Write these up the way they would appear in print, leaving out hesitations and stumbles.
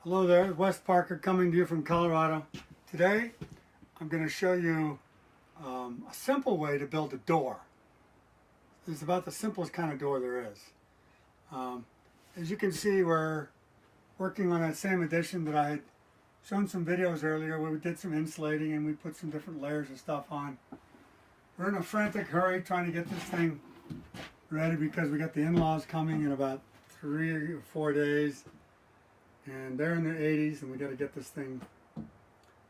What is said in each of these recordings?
Hello there, Wes Parker coming to you from Colorado. Today I'm going to show you a simple way to build a door. It's about the simplest kind of door there is. As you can see, we're working on that same addition that I had shown some videos earlier where we did some insulating and we put some different layers of stuff on. We're in a frantic hurry trying to get this thing ready because we got the in-laws coming in about 3 or 4 days. And they're in their 80s, and we got to get this thing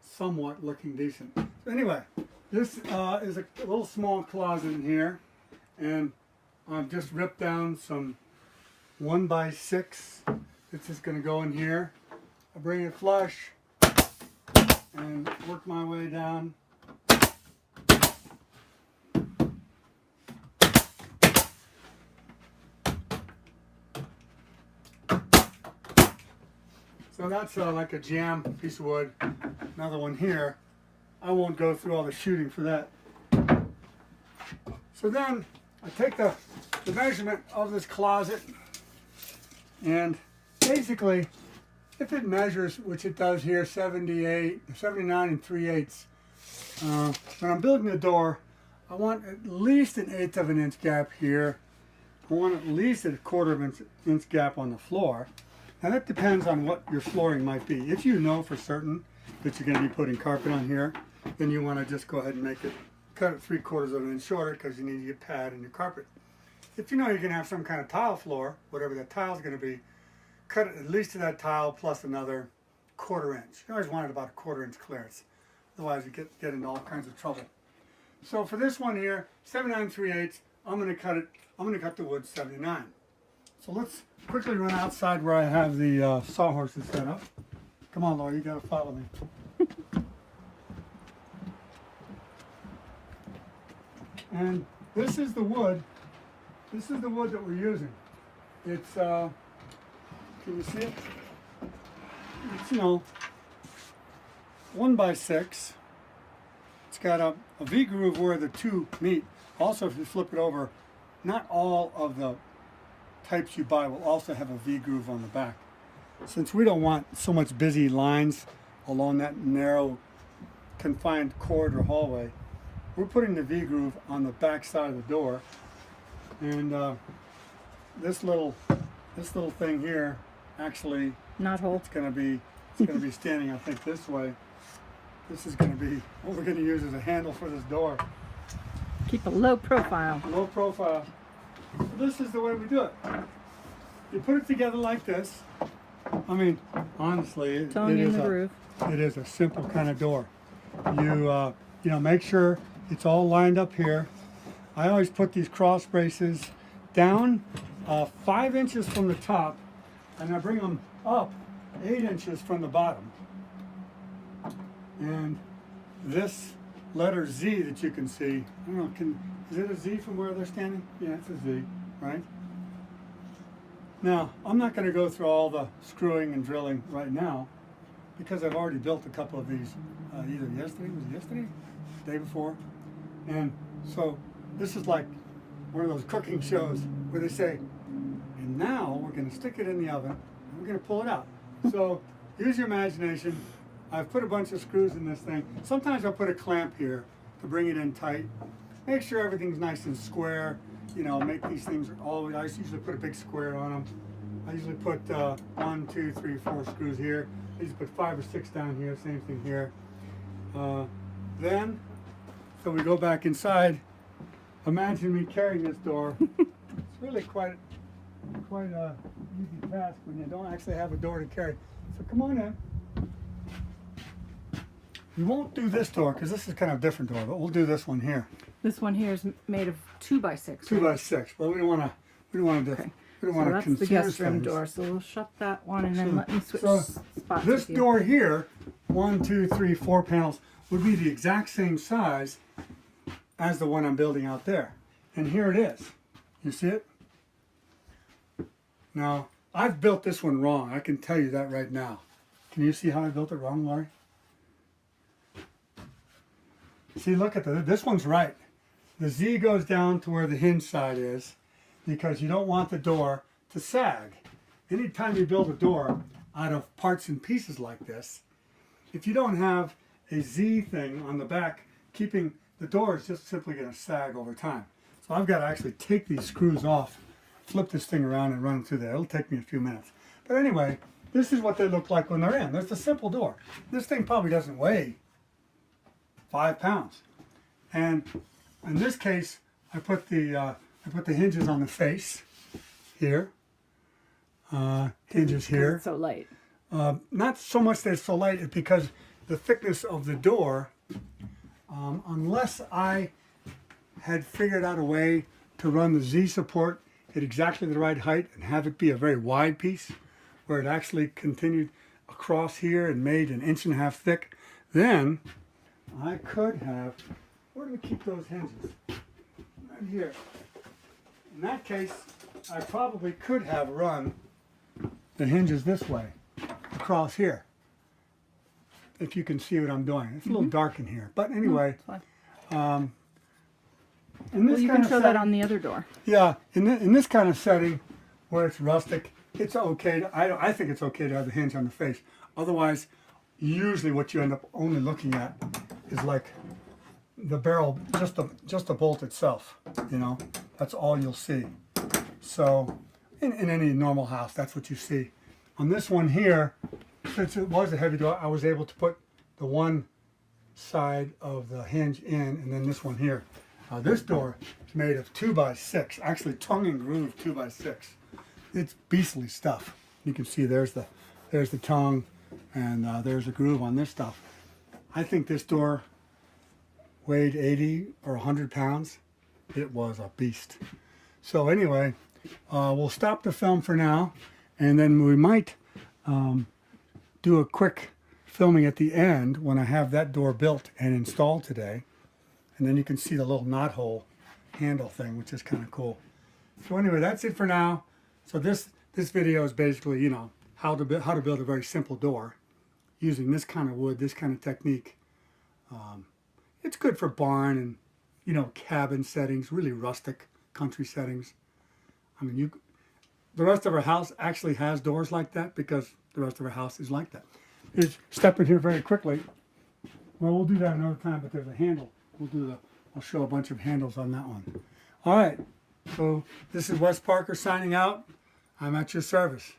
somewhat looking decent. So anyway, this is a little small closet in here, and I've just ripped down some 1x6. It's just going to go in here. I bring it flush and work my way down. So that's like a jam piece of wood. Another one here. I won't go through all the shooting for that. So then I take the measurement of this closet, and basically if it measures, which it does here, 79 3/8, when I'm building the door, I want at least an 1/8 of an inch gap here. I want at least a 1/4 of an inch gap on the floor. Now that depends on what your flooring might be. If you know for certain that you're going to be putting carpet on here, then you want to just go ahead and make it, cut it 3/4 of an inch shorter because you need your pad and your carpet. If you know you're going to have some kind of tile floor, whatever that tile is going to be, cut it at least to that tile plus another 1/4 inch. You always want it about a 1/4 inch clearance. Otherwise you get into all kinds of trouble. So for this one here, 79 3/8, I'm going to cut the wood 79. So let's quickly run outside where I have the sawhorses set up. Come on, Laura, you got to follow me. And this is the wood. This is the wood that we're using. It's, can you see it? It's, 1x6. It's got a V-groove where the two meet. Also, if you flip it over, not all of the types you buy will also have a V-groove on the back. Since we don't want so much busy lines along that narrow confined corridor hallway, we're putting the V-groove on the back side of the door. And this little thing here, actually, knot hole. It's going to be standing, I think, this way. This is going to be what we're going to use as a handle for this door. Keep a low profile. Low profile. So this is the way we do it. You put it together like this. I mean, honestly, it is a simple kind of door. You make sure it's all lined up here. I always put these cross braces down 5 inches from the top, and I bring them up 8 inches from the bottom. And this letter Z that you can see, I don't know, is it a Z from where they're standing? Yeah, it's a Z, right? Now, I'm not going to go through all the screwing and drilling right now because I've already built a couple of these either yesterday, the day before. And so this is like one of those cooking shows where they say, and now we're going to stick it in the oven and we're going to pull it out. So use your imagination. I've put a bunch of screws in this thing. Sometimes I'll put a clamp here to bring it in tight. Make sure everything's nice and square. Make these things I usually put a big square on them. I usually put 1, 2, 3, 4 screws here. I usually put 5 or 6 down here, same thing here. So we go back inside. Imagine me carrying this door. It's really quite a easy task when you don't actually have a door to carry. So come on in. We won't do this door because this is kind of a different door, but we'll do this one here. This one here is made of 2x6. 2x6. But we don't want to. Okay. We don't want to confuse the guest room things. door. So we'll shut that one and then let me switch spots. This door here, 1, 2, 3, 4 panels, would be the exact same size as the one I'm building out there. And here it is. You see it? Now, I've built this one wrong. I can tell you that right now. Can you see how I built it wrong, Laurie? See, look at this one's right. The Z goes down to where the hinge side is because you don't want the door to sag. Anytime you build a door, out of parts and pieces like this, if you don't have a Z thing on the back, keeping the door is just simply going to sag over time. So I've got to actually take these screws off, flip this thing around and run it through there. It'll take me a few minutes. But anyway, this is what they look like when they're in. That's a simple door. This thing probably doesn't weigh 5 pounds. And in this case, I put the hinges on the face here. Hinges here. It's so light. Not so much that it's so light, it's because the thickness of the door, unless I had figured out a way to run the Z support at exactly the right height and have it be a very wide piece, where it actually continued across here and made 1.5 inches thick, then I could have, where do we keep those hinges? Right here. In that case, I probably could have run the hinges this way, across here. If you can see what I'm doing. It's a little dark in here. But anyway, in this Well, you kind can of show that setting, on the other door. yeah, in this kind of setting where it's rustic, it's okay. I think it's okay to have the hinge on the face. Otherwise, usually what you end up only looking at is like the barrel, just the bolt itself. You know, that's all you'll see. So in any normal house, that's what you see. On this one here, since it was a heavy door, I was able to put the one side of the hinge in, and then this one here. This door is made of 2x6, actually tongue and groove 2x6. It's beastly stuff. You can see there's the tongue, and there's a groove on this stuff. I think this door weighed 80 or 100 pounds. It was a beast. So anyway, we'll stop the film for now, and then we might do a quick filming at the end when I have that door built and installed today. And then you can see the little knot hole handle thing, which is kind of cool. So anyway, that's it for now. So this video is basically, you know, how to build a very simple door using this kind of wood, this kind of technique. It's good for barn and, you know, cabin settings, really rustic country settings. I mean, the rest of our house actually has doors like that because the rest of our house is like that. Just step in here very quickly. Well, we'll do that another time, but there's a handle. I'll show a bunch of handles on that one. All right, so this is Wes Parker signing out. I'm at your service.